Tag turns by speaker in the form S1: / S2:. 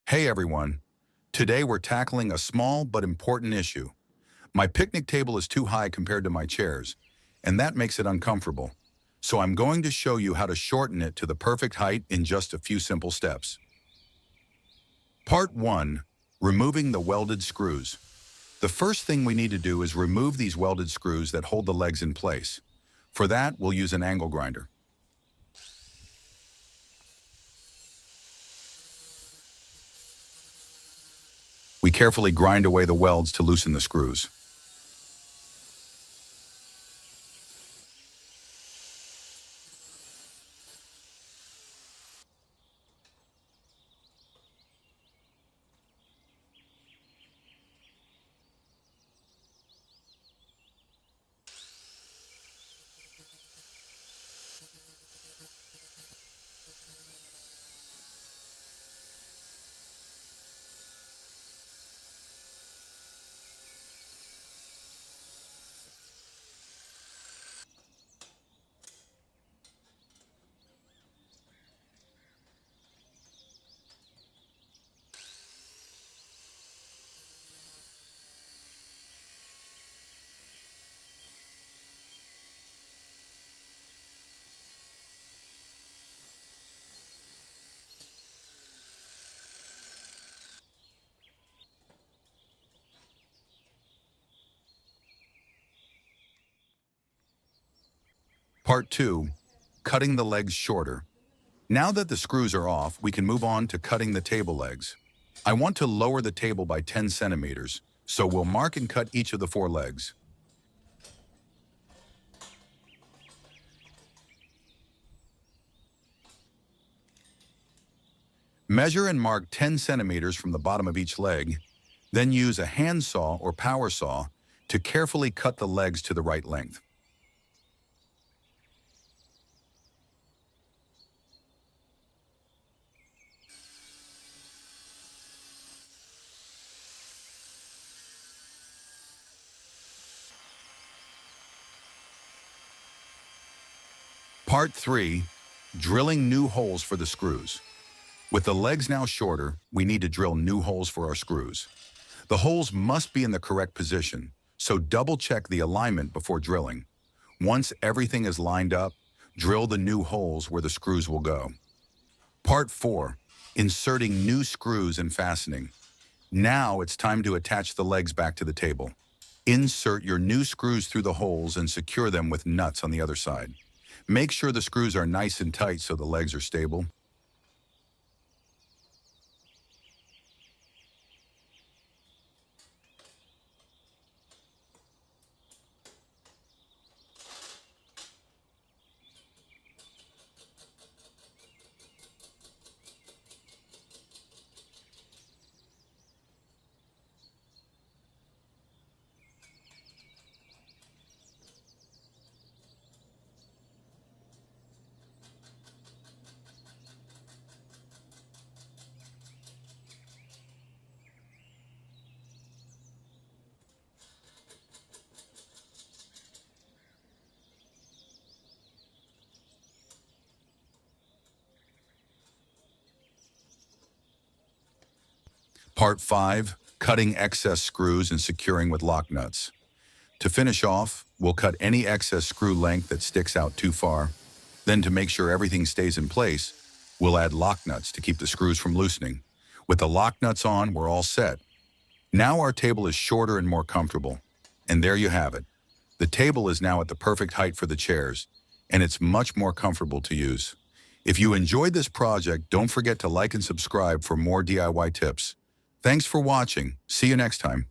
S1: Hey everyone, today we're tackling a small but important issue. My picnic table is too high compared to my chairs, and that makes it uncomfortable. So I'm going to show you how to shorten it to the perfect height in just a few simple steps. Part 1. Removing the welded screws. The first thing we need to do is remove these welded screws that hold the legs in place. For that, we'll use an angle grinder. We carefully grind away the welds to loosen the screws. Part 2. Cutting the legs shorter. Now that the screws are off, we can move on to cutting the table legs. I want to lower the table by 10 centimeters, so we'll mark and cut each of the 4 legs. Measure and mark 10 centimeters from the bottom of each leg, then use a handsaw or power saw to carefully cut the legs to the right length. Part 3. Drilling new holes for the screws. With the legs now shorter, we need to drill new holes for our screws. The holes must be in the correct position, so double-check the alignment before drilling. Once everything is lined up, drill the new holes where the screws will go. Part 4. Inserting new screws and fastening. Now it's time to attach the legs back to the table. Insert your new screws through the holes and secure them with nuts on the other side. Make sure the screws are nice and tight so the legs are stable. Part 5. Cutting excess screws and securing with lock nuts. To finish off, we'll cut any excess screw length that sticks out too far. Then to make sure everything stays in place, we'll add lock nuts to keep the screws from loosening. With the lock nuts on, we're all set. Now our table is shorter and more comfortable. And there you have it. The table is now at the perfect height for the chairs, and it's much more comfortable to use. If you enjoyed this project, don't forget to like and subscribe for more DIY tips. Thanks for watching. See you next time.